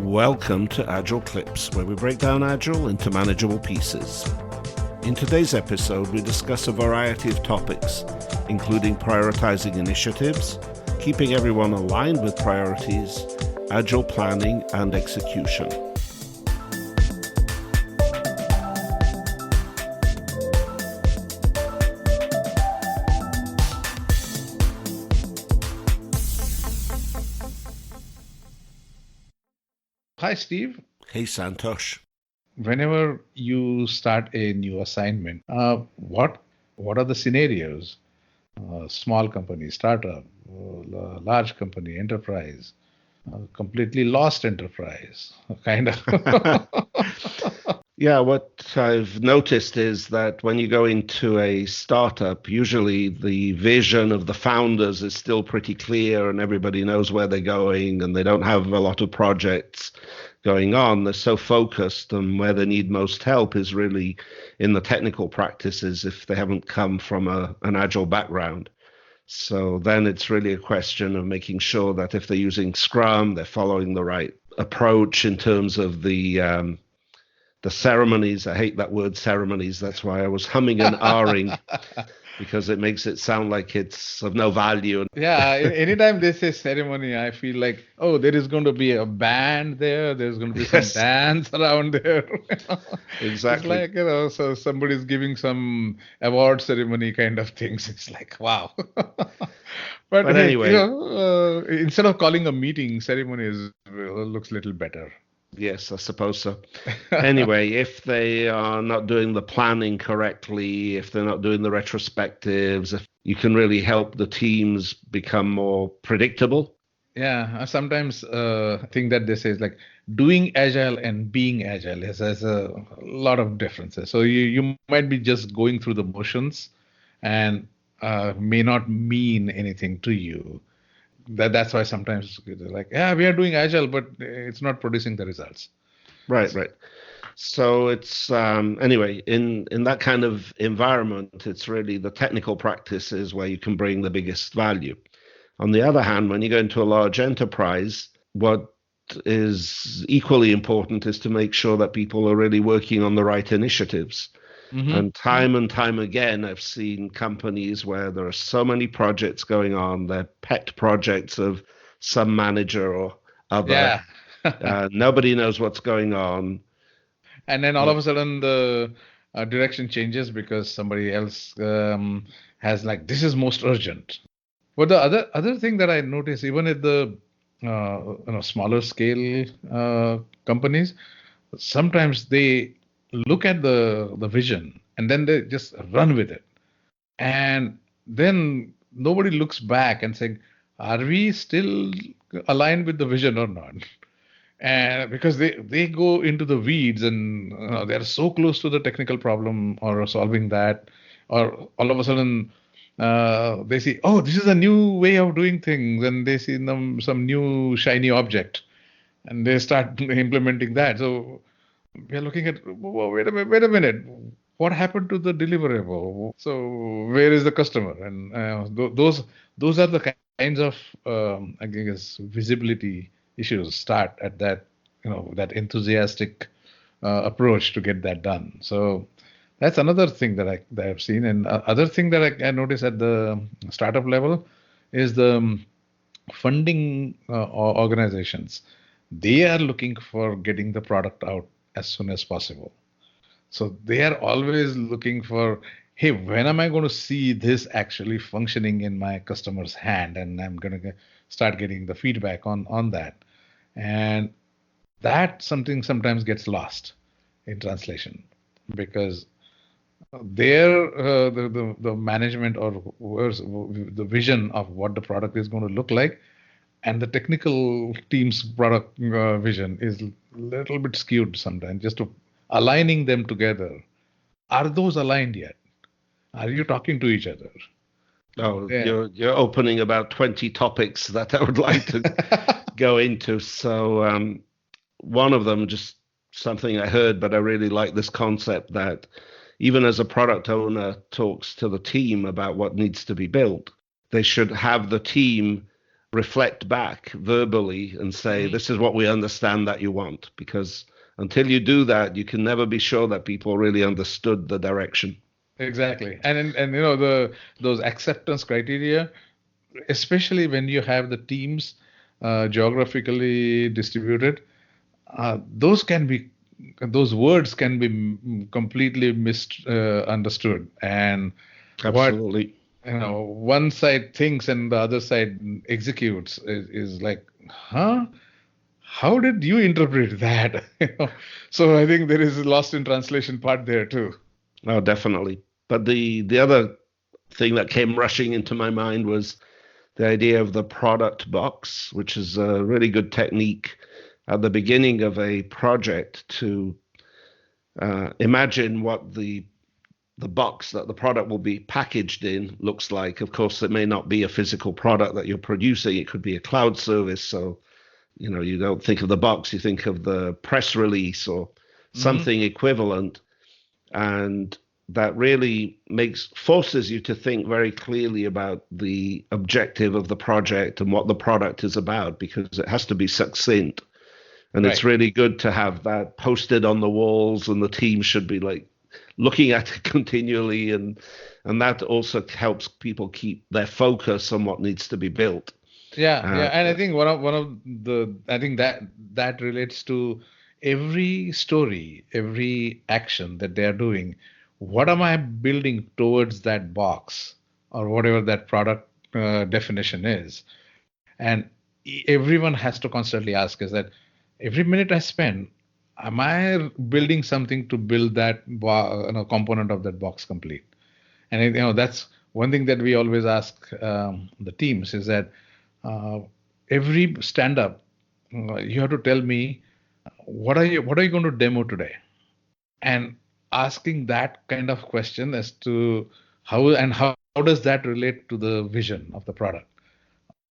Welcome to Agile Clips, where we break down Agile into manageable pieces. In today's episode, we discuss a variety of topics, including prioritizing initiatives, keeping everyone aligned with priorities, Agile planning, and execution. Hi, Steve. Hey, Santosh. Whenever you start a new assignment, what are the scenarios? Small company, startup, large company, enterprise, completely lost enterprise, kind of. Yeah, what I've noticed is that when you go into a startup, usually the vision of the founders is still pretty clear and everybody knows where they're going and they don't have a lot of projects going on. They're so focused, and where they need most help is really in the technical practices if they haven't come from an Agile background. So then it's really a question of making sure that if they're using Scrum, they're following the right approach in terms of the ceremonies. I hate that word ceremonies. That's why I was humming and ahhing, because it makes it sound like it's of no value. Yeah, anytime they say ceremony, I feel like, oh, there is going to be a band there. There's going to be some dance around there. Exactly. It's like, so somebody's giving some award ceremony kind of things. It's like, wow. But hey, anyway, instead of calling a meeting, ceremony looks a little better. Yes, I suppose so. Anyway, if they are not doing the planning correctly, if they're not doing the retrospectives, if you can really help the teams become more predictable. Yeah, I sometimes think that this is like doing Agile and being Agile has a lot of differences. So you might be just going through the motions and may not mean anything to you. That's why sometimes they're like, yeah, we are doing Agile, but it's not producing the results. Right. So it's anyway, in that kind of environment, it's really the technical practices where you can bring the biggest value. On the other hand, when you go into a large enterprise, what is equally important is to make sure that people are really working on the right initiatives. Mm-hmm. And time again, I've seen companies where there are so many projects going on, they're pet projects of some manager or other. Yeah. Nobody knows what's going on. And then all of a sudden the direction changes because somebody else has like, this is most urgent. But the other thing that I notice, even at the smaller scale companies, sometimes they look at the vision and then they just run with it. And then nobody looks back and saying, are we still aligned with the vision or not? And because they go into the weeds and they're so close to the technical problem or solving that, or all of a sudden they see, oh, this is a new way of doing things, and they see some new shiny object and they start implementing that. So we are looking at, wait a minute, what happened to the deliverable? So where is the customer? And those are the kinds of I guess visibility issues start at that that enthusiastic approach to get that done. So that's another thing that I've seen. And other thing that I noticed at the startup level is the funding organizations. They are looking for getting the product out as soon as possible. So they are always looking for, hey, when am I going to see this actually functioning in my customer's hand? And I'm going to start getting the feedback on that. And that something sometimes gets lost in translation because the management or the vision of what the product is going to look like and the technical team's product vision is a little bit skewed sometimes, just to aligning them together. Are those aligned yet? Are you talking to each other? Oh, yeah. You're opening about 20 topics that I would like to go into. So one of them, just something I heard, but I really like this concept that even as a product owner talks to the team about what needs to be built, they should have the team reflect back verbally and say, this is what we understand that you want. Because until you do that, you can never be sure that people really understood the direction. Exactly. And you know, those acceptance criteria, especially when you have the teams geographically distributed, those can be those words can be completely misunderstood. And what Absolutely. one side thinks and the other side executes is like, huh? How did you interpret that? So I think there is a lost in translation part there too. Oh, definitely. But the other thing that came rushing into my mind was the idea of the product box, which is a really good technique at the beginning of a project to imagine what the box that the product will be packaged in looks like. Of course, it may not be a physical product that you're producing. It could be a cloud service. So, you don't think of the box, you think of the press release or Hmm. something equivalent. And that really forces you to think very clearly about the objective of the project and what the product is about, because it has to be succinct. And it's Right. really good to have that posted on the walls, and the team should be like looking at it continually, and that also helps people keep their focus on what needs to be built. Yeah, yeah, Uh, and I think one of the I think that relates to every story, every action that they are doing. What am I building towards that box or whatever that product definition is? And everyone has to constantly ask is that every minute I spend, am I building something to build that component of that box complete? And that's one thing that we always ask the teams is that uh, every stand up, you have to tell me what are you going to demo today, and asking that kind of question as to how does that relate to the vision of the product.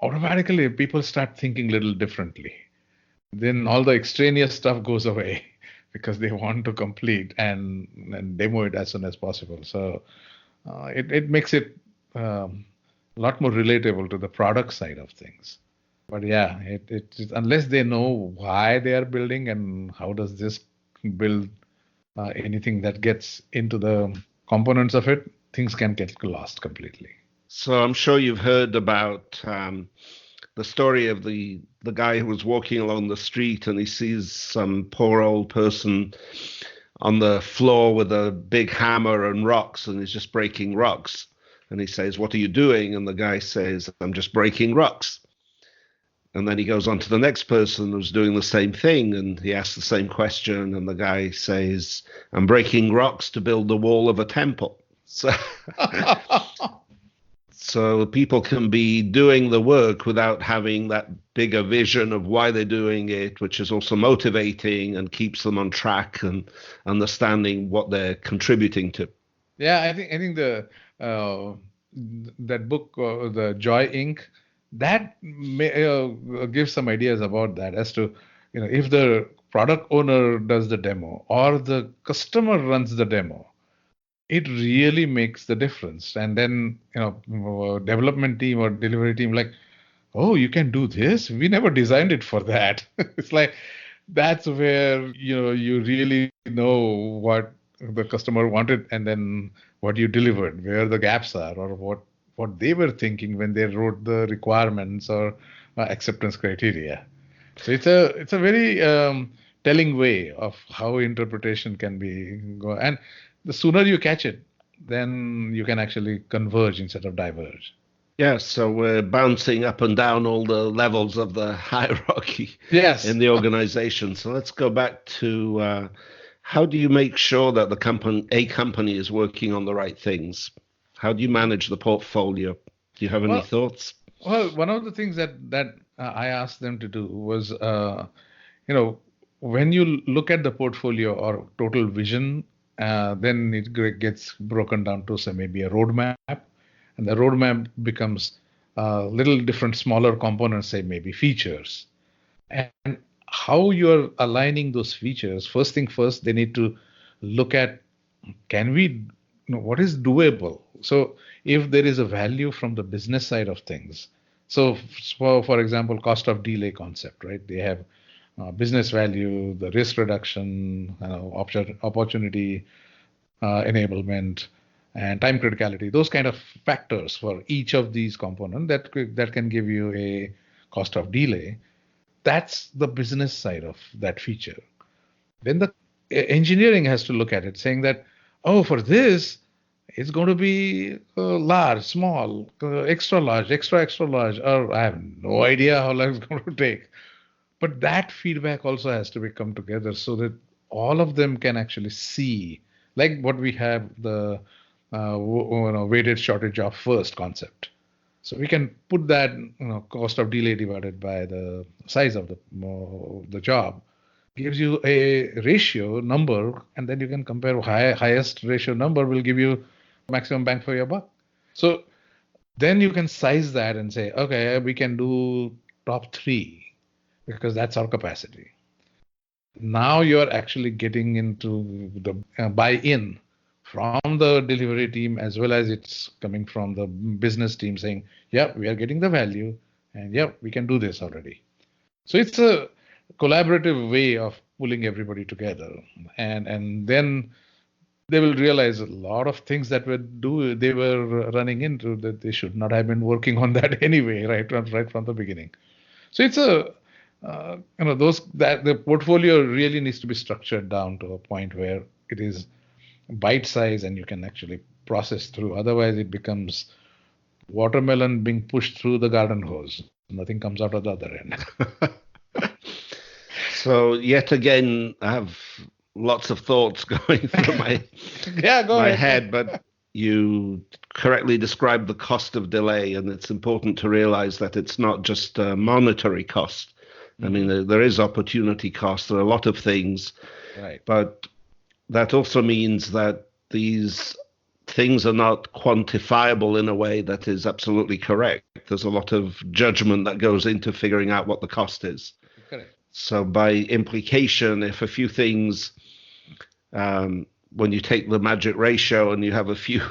Automatically, people start thinking a little differently. Then all the extraneous stuff goes away because they want to complete and demo it as soon as possible. So it makes it a lot more relatable to the product side of things. But yeah, unless they know why they are building and how does this build anything that gets into the components of it, things can get lost completely. so I'm sure you've heard about the story of the guy who was walking along the street and he sees some poor old person on the floor with a big hammer and rocks, and he's just breaking rocks. And he says, "What are you doing?" And the guy says, "I'm just breaking rocks." And then he goes on to the next person who's doing the same thing, and he asks the same question, and the guy says, "I'm breaking rocks to build the wall of a temple." So, so people can be doing the work without having that bigger vision of why they're doing it, which is also motivating and keeps them on track and understanding what they're contributing to. Yeah, I think the uh, that book, the Joy Inc., that gives some ideas about that as to if the product owner does the demo or the customer runs the demo, it really makes the difference. And then development team or delivery team like, oh, you can do this? We never designed it for that. It's like that's where you really know what the customer wanted and then what you delivered, where the gaps are, or what they were thinking when they wrote the requirements or acceptance criteria. So it's a very telling way of how interpretation can be and the sooner you catch it, then you can actually converge instead of diverge. Yeah, so we're bouncing up and down all the levels of the hierarchy in Yes. the organization. So let's go back to how do you make sure that a company is working on the right things? How do you manage the portfolio? Do you have any Well, thoughts? one of the things that I asked them to do was, you know, when you look at the portfolio or total vision, then it gets broken down to say maybe a roadmap, and the roadmap becomes little different smaller components, say maybe features, and how you're aligning those features. First thing first, they need to look at, can we what is doable. So if there is a value from the business side of things, So, for example, cost of delay concept, right? They have business value, the risk reduction, opportunity enablement, and time criticality. Those kind of factors for each of these components that can give you a cost of delay. That's the business side of that feature. Then the engineering has to look at it, saying that, oh, for this, it's going to be large, small, extra large, extra large, or I have no idea how long it's going to take. But that feedback also has to be come together so that all of them can actually see, like what we have the weighted shortage of first concept. So we can put that cost of delay divided by the size of the job gives you a ratio number, and then you can compare highest ratio number will give you maximum bang for your buck. So then you can size that and say, okay, we can do top three because that's our capacity. Now you're actually getting into the buy-in from the delivery team as well as it's coming from the business team saying, yeah, we are getting the value and yeah, we can do this already. So it's a collaborative way of pulling everybody together. And then they will realize a lot of things that they were running into that they should not have been working on that anyway, right from the beginning. So it's those that the portfolio really needs to be structured down to a point where it is bite size and you can actually process through. Otherwise, it becomes watermelon being pushed through the garden hose. Nothing comes out of the other end. So yet again, I have lots of thoughts going through my my head, but you correctly described the cost of delay, and it's important to realize that it's not just a monetary cost. I mean, there is opportunity cost. There are a lot of things, right? But that also means that these things are not quantifiable in a way that is absolutely correct. There's a lot of judgment that goes into figuring out what the cost is. Correct. So by implication, if a few things, when you take the magic ratio and you have a few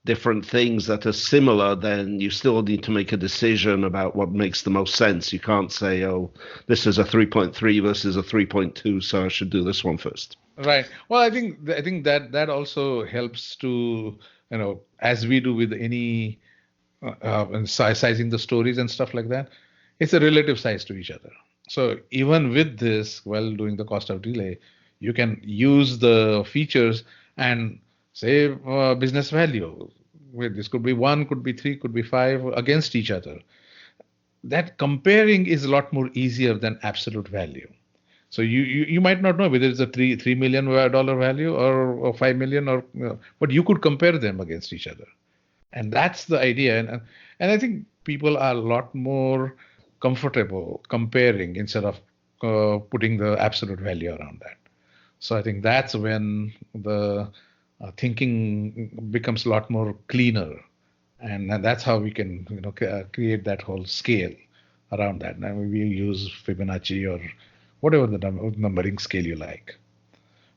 different things that are similar, then you still need to make a decision about what makes the most sense. You can't say, oh, this is a 3.3 versus a 3.2, so I should do this one first. Right. Well, I think that also helps to, as we do with any sizing the stories and stuff like that, it's a relative size to each other. So even with this, while doing the cost of delay, you can use the features and say business value. This could be 1, could be 3, could be 5 against each other. That comparing is a lot more easier than absolute value. So you might not know whether it's a $3 million value or 5 million but you could compare them against each other, and that's the idea. And I think people are a lot more comfortable comparing instead of putting the absolute value around that. So I think that's when the thinking becomes a lot more cleaner, and that's how we can create that whole scale around that. Now we use Fibonacci or whatever the numbering scale you like.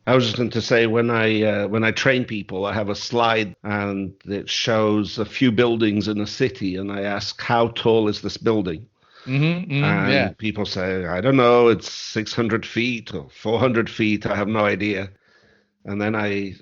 I was just going to say, when I train people, I have a slide and it shows a few buildings in a city, and I ask, how tall is this building? And people say, I don't know, it's 600 feet or 400 feet. I have no idea. And then I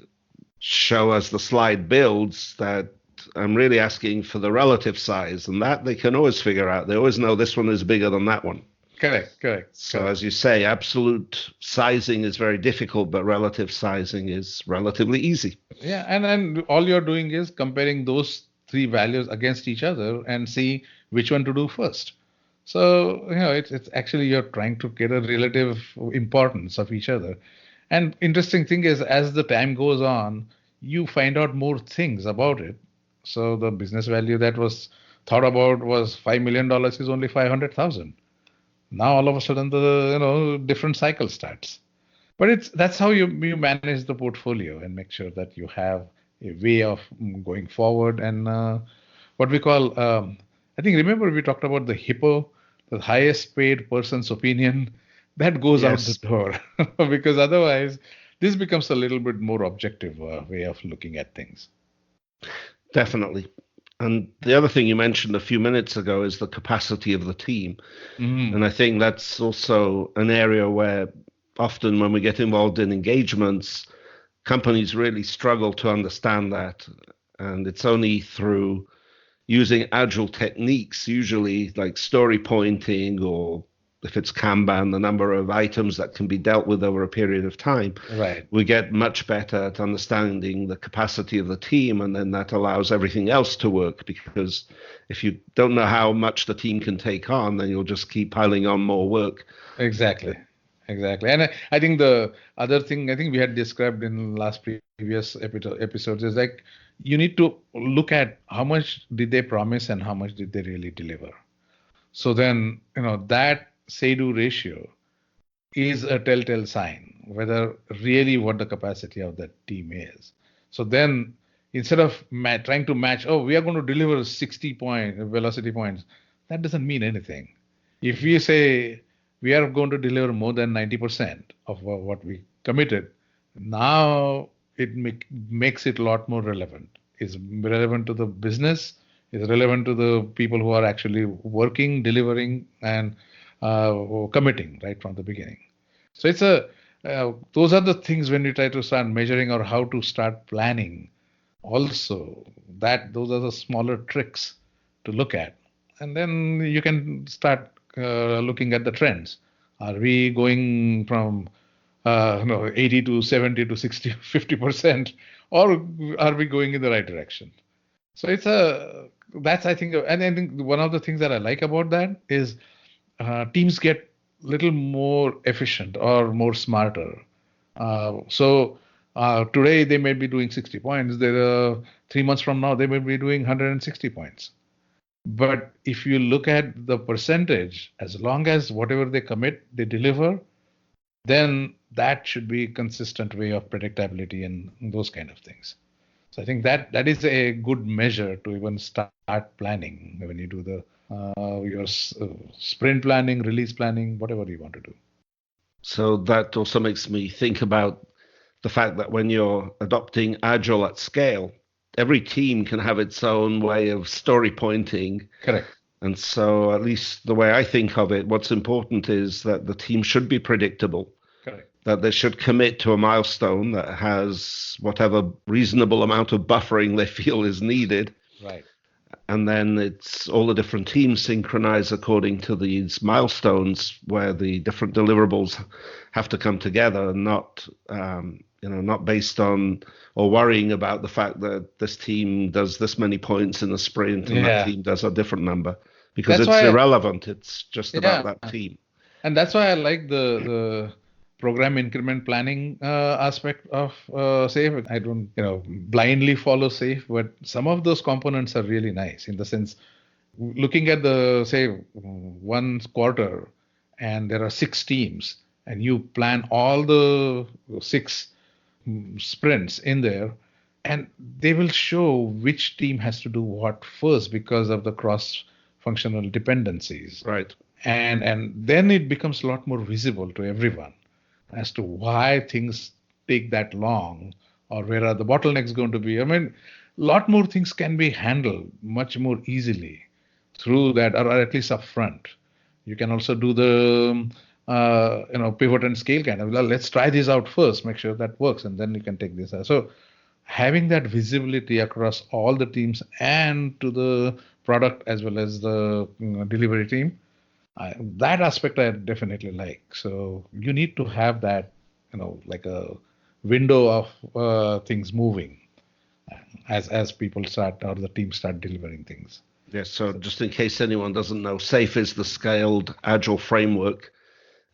show, as the slide builds, that I'm really asking for the relative size, and that they can always figure out. They always know this one is bigger than that one. Correct. So as you say, absolute sizing is very difficult, but relative sizing is relatively easy. Yeah, and all you're doing is comparing those three values against each other and see which one to do first. So it's actually you're trying to get a relative importance of each other. And interesting thing is, as the time goes on, you find out more things about it. So the business value that was thought about was $5 million is only 500,000. Now all of a sudden the different cycle starts. But that's how you manage the portfolio and make sure that you have a way of going forward. And what we call, I think, remember we talked about the hippo, the highest paid person's opinion, that goes out the door. Because otherwise this becomes a little bit more objective way of looking at things. Definitely. And the other thing you mentioned a few minutes ago is the capacity of the team. Mm, And I think that's also an area where often when we get involved in engagements, companies really struggle to understand that. And it's only through using agile techniques, usually like story pointing, or if it's Kanban, the number of items that can be dealt with over a period of time, right. we get much better at understanding the capacity of the team. And then that allows everything else to work. Because if you don't know how much the team can take on, then you'll just keep piling on more work. Exactly. Exactly. And I think the other thing I think we had described in last previous episodes is like you need to look at how much did they promise and how much did they really deliver. So then, that say-do ratio is a telltale sign whether really what the capacity of that team is. So then instead of trying to match, oh, we are going to deliver 60 velocity points, that doesn't mean anything. If we say we are going to deliver more than 90% of what we committed, now it makes it a lot more relevant. It's relevant to the business, it's relevant to the people who are actually working, delivering, and committing right from the beginning. So those are the things when you try to start measuring or how to start planning. Also, that those are the smaller tricks to look at, and then you can start looking at the trends. Are we going from 80 to 70 to 60, 50%, or are we going in the right direction? So that's I think, and I think one of the things that I like about that is teams get little more efficient or more smarter. So today they may be doing 60 points. There are 3 months from now they may be doing 160 points. But if you look at the percentage, as long as whatever they commit, they deliver, then that should be a consistent way of predictability and those kind of things. So I think that is a good measure to even start planning when you do your sprint planning, release planning, whatever you want to do. So that also makes me think about the fact that when you're adopting Agile at scale, every team can have its own way of story pointing. Correct. And so, at least the way I think of it, what's important is that the team should be predictable, Correct. that they should commit to a milestone that has whatever reasonable amount of buffering they feel is needed. Right. And then it's all the different teams synchronize according to these milestones where the different deliverables have to come together, and not based on or worrying about the fact that this team does this many points in a sprint and that Yeah. team does a different number, because That's it's why, irrelevant. It's just about yeah. that team. And that's why I like the program increment planning aspect of SAFe. I don't, blindly follow SAFe, but some of those components are really nice in the sense looking at the, say, one quarter and there are 6 teams and you plan all the 6 sprints in there and they will show which team has to do what first because of the cross functional dependencies, Right. and then it becomes a lot more visible to everyone as to why things take that long or where are the bottlenecks going to be. I mean, a lot more things can be handled much more easily through that, or at least upfront. You can also do the pivot and scale kind of. Well, let's try this out first, make sure that works, and then you can take this out. So having that visibility across all the teams and to the product as well as the delivery team, that aspect I definitely like. So you need to have that, like a window of things moving as people start or the team start delivering things. Yes. So just in case anyone doesn't know, SAFe is the scaled agile framework.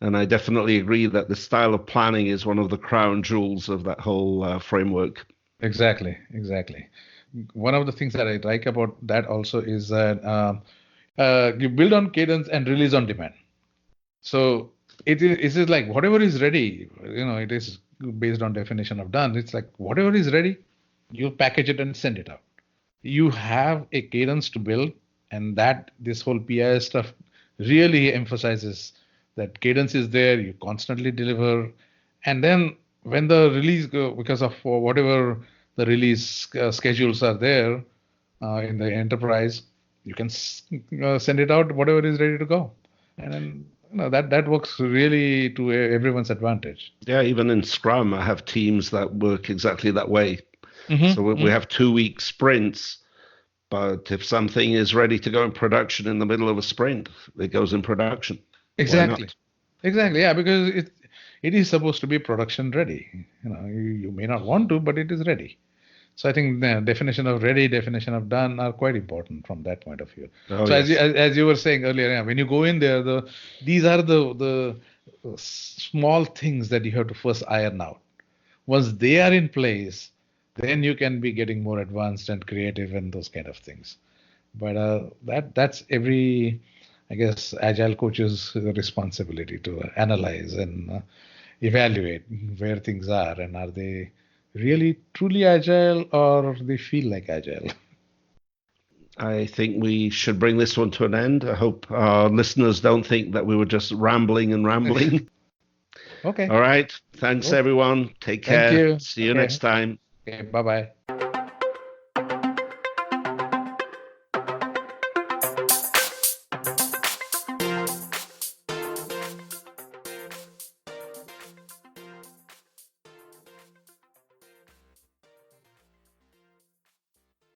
And I definitely agree that the style of planning is one of the crown jewels of that whole framework. Exactly, exactly. One of the things that I like about that also is that you build on cadence and release on demand. So it is like whatever is ready, it is based on definition of done. It's like whatever is ready, you package it and send it out. You have a cadence to build, and that this whole PIS stuff really emphasizes that cadence is there. You constantly deliver, and then when the release go because of whatever the release schedules are there, in the enterprise, you can send it out, whatever is ready to go. And then that works really to everyone's advantage. Yeah, even in Scrum, I have teams that work exactly that way. So we have 2 week sprints, but if something is ready to go in production in the middle of a sprint, it goes in production. Why Exactly. not? Exactly. Yeah, because it is supposed to be production ready. You may not want to, but it is ready. So I think the definition of ready, definition of done are quite important from that point of view. Oh, So yes. as you were saying earlier, yeah, when you go in there, these are the small things that you have to first iron out. Once they are in place, then you can be getting more advanced and creative and those kind of things. But that's every, I guess, agile coach's responsibility to analyze and evaluate where things are and are they really truly agile or they feel like agile. I think we should bring this one to an end. I hope our listeners don't think that we were just rambling and rambling. Okay. All right. Thanks, Cool. everyone. Take Thank care. you. See you Okay. next time. Okay. Bye bye.